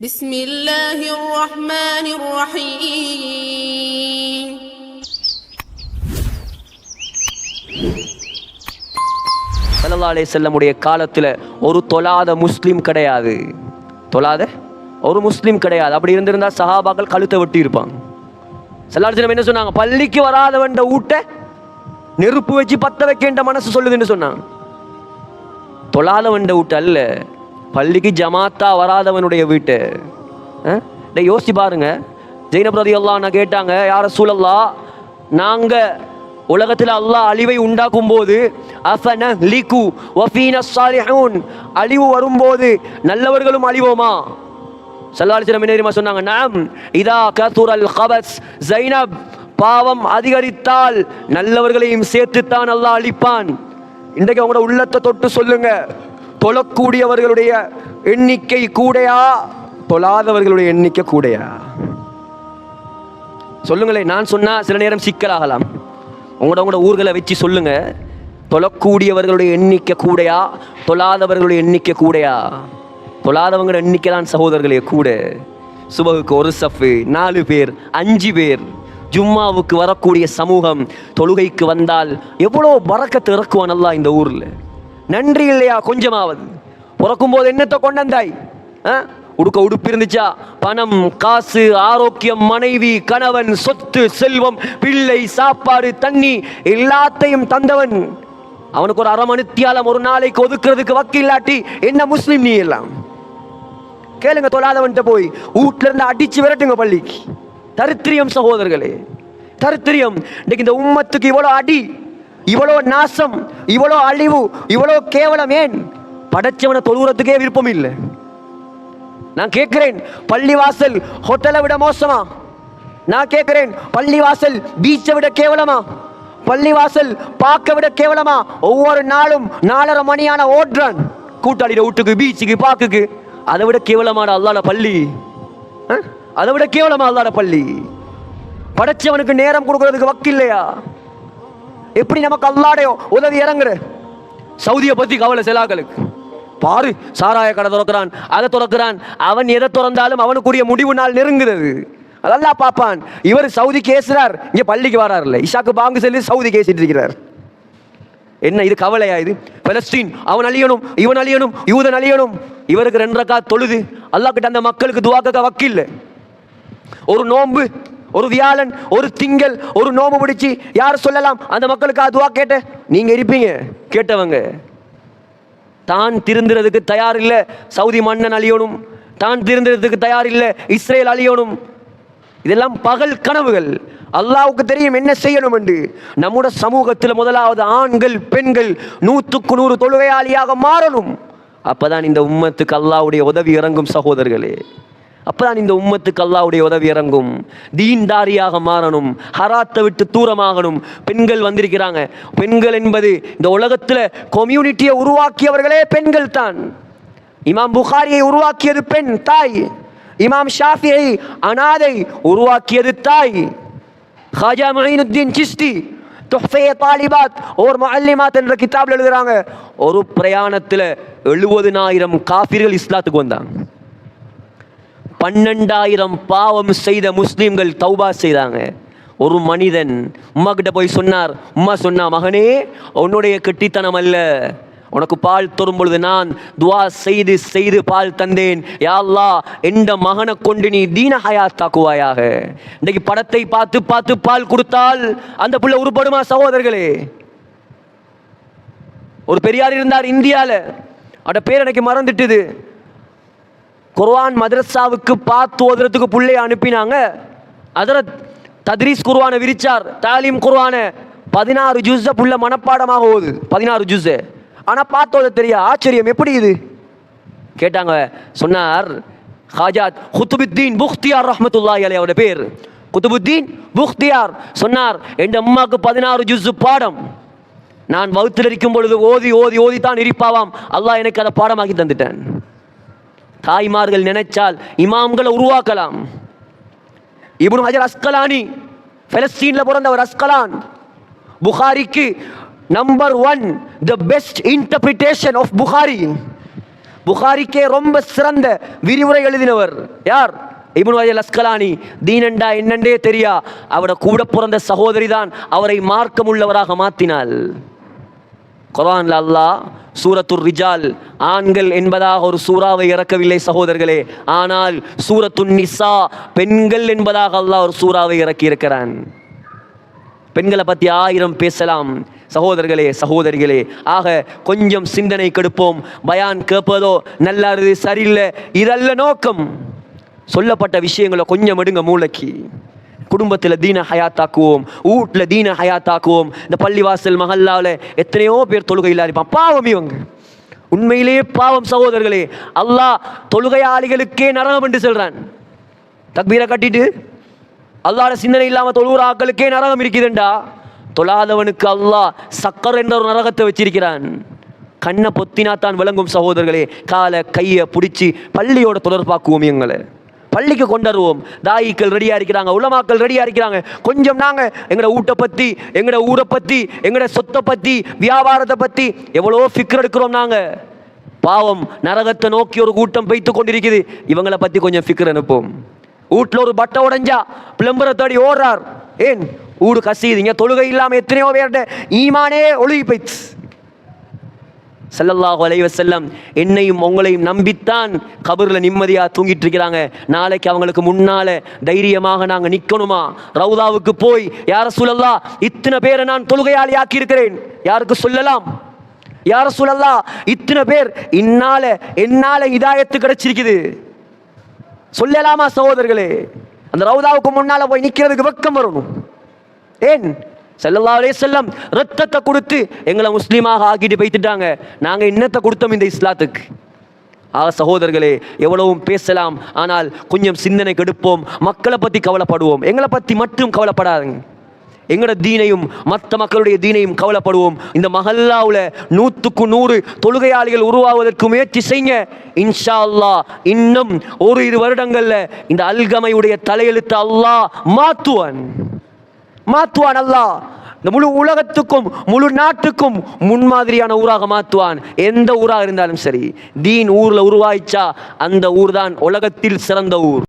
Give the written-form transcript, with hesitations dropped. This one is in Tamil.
بسم الله الرحمن الرحيم ஸல்லல்லாஹு அலைஹி வஸல்லமுடைய காலத்தில் ஒரு தொழாத முஸ்லீம் கிடையாது. தொழாத ஒரு முஸ்லீம் கிடையாது. அப்படி இருந்திருந்தா சஹாபாக்கள் கழுத்தை வெட்டி இருப்பாங்க. ஸல்லல்லாஹு அலைஹி வஸல்லம் என்ன சொன்னாங்க? பள்ளிக்கு வராதவன் வீட்டை நெருப்பு வச்சு பத்த வைக்கின்ற மனசு சொல்லுதுன்னு சொன்னாங்க. தொழாதவன் வீட்டு அல்ல, பள்ளிக்கு ஜமாத்தா வராதவனுடைய வீட்டை. யோசிச்சு பாருங்க. ஜெய்னப் ரலியல்லாஹு அன்ஹா கேட்டாங்க, யா ரசூலல்லாஹ், நாங்க உலகத்தில் அல்லாஹ் அழிவை உண்டாக்கும் போது அஃபனஹ்லிகு வஃபீனா ஸாலிஹூன், அழிவு வரும்போது நல்லவர்களும் அழிவோமா? ஸல்லல்லாஹு அலைஹி வஸல்லம் என்ன தெரியுமா சொன்னாங்க? நாம் இதா கதுரல் கபஸ், ஜைனப், பாவம் அதிகரித்தால் நல்லவர்களையும் சேர்த்துத்தான் அல்லாஹ் அழிப்பான். இன்றைக்கு அவங்களோட உள்ளத்தை தொட்டு சொல்லுங்க, தொழக்கூடியவர்களுடைய எண்ணிக்கை கூடையா, தொழாதவர்களுடைய எண்ணிக்கை கூடையா? சொல்லுங்களேன். நான் சொன்னா சில நேரம் சிக்கலாகலாம். உங்களோட ஊர்களை வச்சு சொல்லுங்க, தொழக்கூடியவர்களுடைய எண்ணிக்கை கூடையா, தொழாதவர்களுடைய எண்ணிக்கை கூடையா? தொழாதவங்களோட எண்ணிக்கை தான் சகோதரர்களே கூட. சுபகுக்கு ஒரு சஃபு, 4 பேர் 5 பேர். ஜும்மாவுக்கு வரக்கூடிய சமூகம் தொழுகைக்கு வந்தால் எவ்வளோ பரக்கத்து இறக்குவான் அல்லாஹ் இந்த ஊரில். நன்றி இல்லையா? கொஞ்சமாவது பிறக்கும் போது என்னத்தை கொண்டாந்தாய்? உடுக்க உடுப்பு இருந்துச்சா? பணம், காசு, ஆரோக்கியம், மனைவி, கணவன், சொத்து, செல்வம், பிள்ளை, சாப்பாடு, தண்ணி எல்லாத்தையும் தந்தவன். அவனுக்கு ஒரு அரை மணித்தியாலம் ஒரு நாளைக்கு ஒதுக்குறதுக்கு வக்கு இல்லாட்டி என்ன முஸ்லீம் நீ? எல்லாம் கேளுங்க. தொழாதவன்கிட்ட போய் வீட்டுல இருந்து அடிச்சு விரட்டுங்க பள்ளிக்கு. தரித்திரியம் சகோதரர்களே, தரித்திரியம். இன்னைக்கு இந்த உம்மத்துக்கு இவ்வளோ அடி, இவ்வளோ நாசம், இவ்வளோ அழிவு, இவ்வளோ கேவலம். ஏன்? படைச்சவனை தொழுகிறதுக்கே விருப்பம் இல்லை. நான் கேட்கிறேன், பள்ளிவாசல் ஹோட்டலை விட மோசமா? நான் கேட்கிறேன், பள்ளிவாசல் பீச்சை விட கேவலமா? பள்ளிவாசல் பார்க்க விட கேவலமா? ஒவ்வொரு நாளும் 4:30 மணியான ஓடுறான் கூட்டாளிட வீட்டுக்கு, பீச்சுக்கு, பார்க்குக்கு. அதை விட கேவலமான அல்லாஹ்வுடைய பள்ளி? அதை விட கேவலமா அல்லாஹ்வுடைய பள்ளி? படைச்சவனுக்கு நேரம் கொடுக்கறதுக்கு வக்கு இல்லையா? எப்படி நமக்கு அல்லாஹ்வுடைய உதவி இறங்குற? சவுதியை பத்தி கவலை செலாக்களுக்கு. பாரு, சாராய கடை திறக்கிறான், அதை திறக்கிறான். அவன் எதை திறந்தாலும் அவனுக்குரிய முடிவு நாள் நெருங்குறது. அதெல்லாம் பார்ப்பான். இவர் சவுதி கேசுறார், இங்க பள்ளிக்கு வராருல்ல, இஷாக்கு பாங்கு சொல்லி சவுதி கேசிட்டு இருக்கிறார். என்ன இது கவலையா? இது பலஸ்தீன் அவன் அழியணும், இவன் அழியணும், யூதன் அழியணும். இவருக்கு 2 ரக்காத் தொழுது அல்லாஹ் கிட்ட அந்த மக்களுக்கு துஆ கேட்க வக்கில்ல. ஒரு நோன்பு, ஒரு வியாழன், ஒரு திங்கள், ஒரு நோம்பு பிடிச்சி யார் சொல்லலாம் அந்த மக்களுக்கு துஆ கேட்ட? நீங்க இருப்பீங்க கேட்டவங்க. தான் திருந்துறதுக்கு தயார் இல்லை, சவுதி மன்னன் அழியணும். தான் திருந்துறதுக்கு தயார் இல்லை, இஸ்ரேல் அழியணும். இதெல்லாம் பகல் கனவுகள். அல்லாஹ்வுக்கு தெரியும் என்ன செய்யணும் என்று. நம்முடைய சமூகத்தில் முதலாவது ஆண்கள் பெண்கள் 100க்கு 100 தொழுகையாளியாக மாறணும். அப்பதான் இந்த உம்மத்துக்கு அல்லாஹ்வுடைய உதவி இறங்கும் சகோதரர்களே. அப்பதான் இந்த உம்மத்துக்கு அல்லாஹ்வுடைய உதவி இறங்கும். தீன்தாரியாக மாறணும், ஹராத்தை விட்டு தூரமாகணும். பெண்கள் வந்திருக்கிறாங்க. பெண்கள் என்பது இந்த உலகத்தில் கம்யூனிட்டியை உருவாக்கியவர்களே பெண்கள் தான். இமாம் புகாரியை உருவாக்கியது பெண் தாய். இமாம் ஷாஃபியை அனாதை உருவாக்கியது தாய். ஹாஜா முஈனுத்தீன் சிஸ்தி துஹ்ஃபே தாலிபாத் और முஅல்லிமாத் என்ற கிதாபில் எழுதுறாங்க, ஒரு பிரயாணத்தில் 70,000 காஃபிர்கள் இஸ்லாத்துக்கு வந்தாங்க. 12,000 பாவம் செய்த முஸ்லிம்கள் தௌபா செய்தாங்க. ஒரு மனிதன் உம்மா கிட்ட போய் சொன்னார். உம்மா சொன்னா, மகனே, உன்னுடைய கெட்டித்தனம் அல்ல, உனக்கு பால் தரும் பொழுது நான் துவா செய்து செய்து பால் தந்தேன். யா அல்லாஹ், எந்த மகனை கொண்டு நீ தீன ஹயாத்தாக்குவாயாக. இன்னைக்கு படத்தை பார்த்து பார்த்து பால் கொடுத்தால் அந்த பிள்ளை உருப்படுமா சகோதரர்களே? ஒரு பெரியார் இருந்தார் இந்தியாவில், அவட பேர் எனக்கு மறந்துட்டுது. குர்ஆன் மதரசாவுக்கு பார்த்து ஓதுறதுக்கு பிள்ளைய அனுப்பினாங்க. அதரத் தத்ரீஸ் குர்ஆனை விரிச்சார், தாலீம் குர்ஆனை 16 ஜுஸ் புள்ள மனப்பாடமாக ஓது. 16 ஜுஸ். ஆனால் பார்த்து ஓத தெரியா? ஆச்சரியம், எப்படி இது கேட்டாங்க. சொன்னார் ஹாஜாத் குத்துபுத்தீன் புக்தியார் ரஹ்மத்துல்லாஹி அலைஹி, அவருடைய பேர் குத்துபுத்தீன் புக்தியார். சொன்னார், என் அம்மாவுக்கு 16 ஜுஸ் பாடம். நான் வகுத்தில் இருக்கும் பொழுது ஓதி ஓதி ஓதி தான் இருப்பாவாம். அல்லாஹ் எனக்கு அதை பாடமாக்கி தந்துட்டேன். தாய்மார்கள் நினைச்சால் இமாம்களை உருவாக்கலாம். இப்னு ஹஜர் அஸ்கலானி, பலஸ்தீனில் பிறந்தவர் அஸ்கலான். புகாரிக்கு number 1 the best interpretation of Bukhari. புகாரிக்கே ரொம்ப சிறந்த விரிவுரை எழுதினவர் யார்? இப்னு ஹஜர் அஸ்கலானி. தீனண்டா என்னண்டே தெரியா, அவட கூட பிறந்த சகோதரி தான் அவரை மார்க்கமுள்ளவராக மாற்றினாள். குர்ஆன்ல அல்லாஹ் சூரத்துர் ரிஜால் ஆண்கள் என்பதாக ஒரு சூறாவை இறக்கவில்லை சகோதரர்களே, ஆனால் சூரத்துன் நிசா பெண்கள் என்பதாக அல்லாஹ் ஒரு சூறாவை இறக்கி இருக்கிறான். பெண்களை பற்றி 1000 பேசலாம் சகோதரர்களே சகோதரிகளே. ஆக கொஞ்சம் சிந்தனை கெடுப்போம். பயான் கேட்பதோ நல்லா இருக்குது சரியில்லை இதல்ல நோக்கம். சொல்லப்பட்ட விஷயங்களை கொஞ்சம் எடுங்க மூளைக்கு. குடும்பத்தில் தீன ஹயாத்தாக்குவோம், வீட்டில் தீன ஹயாத்தாக்குவோம். இந்த பள்ளிவாசல் மஹல்லாவில் எத்தனையோ பேர் தொழுகை இல்லாதிப்பான். பாவம் இவங்க, உண்மையிலேயே பாவம் சகோதரர்களே. அல்லாஹ் தொழுகையாளிகளுக்கே நரகம் என்று சொல்றான். தக்பீரை கட்டிட்டு அல்லாஹ்ட சிந்தனை இல்லாமல் தொழுகிற ஆக்களுக்கே நரகம் இருக்குதுண்டா, தொழாதவனுக்கு அல்லாஹ் சக்கர் என்ற ஒரு நரகத்தை வச்சிருக்கிறான். கண்ணை பொத்தினாத்தான் விளங்கும் சகோதரர்களே. காலை கையை பிடிச்சி பள்ளியோட தொடர்பாக்குவோம். எங்களை பள்ளிக்கு கொண்டுருவோம். தாயிக்கள் ரெடியாக இருக்கிறாங்க, உலமாக்கள் ரெடியாக இருக்கிறாங்க. கொஞ்சம் நாங்கள் எங்களோட வீட்டை பற்றி, எங்களோட ஊரை பற்றி, எங்களோட சொத்தை பற்றி, வியாபாரத்தை பற்றி எவ்வளோ ஃபிக்ர் எடுக்கிறோம் நாங்கள். பாவம் நரகத்தை நோக்கி ஒரு கூட்டம் வைத்து கொண்டிருக்குது. இவங்களை பற்றி கொஞ்சம் ஃபிக்ர் அனுப்போம். வீட்டில் ஒரு பட்டை உடைஞ்சா பிளம்பரை தேடி ஓடுறார். ஏன் ஊடு கசியுதுங்க? தொழுகை இல்லாமல் எத்தனையோ பேர்ட ஈமானே ஒழுகி போயிடுச்சு. ஸல்லல்லாஹு அலைஹி வஸல்லம் என்னையும் உங்களையும் நம்பித்தான் கபரில் நிம்மதியாக தூங்கிட்டு இருக்கிறாங்க. நாளைக்கு அவங்களுக்கு முன்னால தைரியமாக நாங்கள் நிற்கணுமா? ரவுதாவுக்கு போய் யா ரசூலல்லாஹ் இத்தனை பேரை நான் தொழுகையாளி ஆக்கி இருக்கிறேன், யாருக்கு சொல்லலாம்? யா ரசூலல்லாஹ் இத்தனை பேர் என்னால ஹிதாயத்து கிடைச்சிருக்குது, சொல்லலாமா சகோதரர்களே? அந்த ரவுதாவுக்கு முன்னால போய் நிற்கிறதுக்கு வெக்கம் வரணும். ஏன்? ஸல்லல்லாஹு அலைஹி வஸல்லம் ரத்தத்தை கொடுத்து எங்களை முஸ்லீமாக ஆக்கிட்டு போய்த்துட்டாங்க. நாங்கள் என்னத்தை கொடுத்தோம் இந்த இஸ்லாத்துக்கு? ஆக சகோதரர்களே, எவ்வளவும் பேசலாம், ஆனால் கொஞ்சம் சிந்தனை கெடுப்போம். மக்களை பற்றி கவலைப்படுவோம், எங்களை பற்றி மட்டும் கவலைப்படாதுங்க. எங்களோட தீனையும் மற்ற மக்களுடைய தீனையும் கவலைப்படுவோம். இந்த மஹல்லாவில் 100க்கு 100 தொழுகையாளிகள் உருவாவதற்கு முயற்சி செய்யுங்க. இன்ஷா அல்லாஹ் இன்னும் 1-2 வருடங்கள்ல இந்த அல்கமையுடைய தலையெழுத்து அல்லாஹ் மாற்றுவான். அல்லாஹ் இந்த முழு உலகத்துக்கும் முழு நாட்டுக்கும் முன்மாதிரியான ஊராக மாற்றுவான். எந்த ஊராக இருந்தாலும் சரி, தீன் ஊர்ல உருவாயிச்சா அந்த ஊர் தான் உலகத்தில் சிறந்த ஊர்.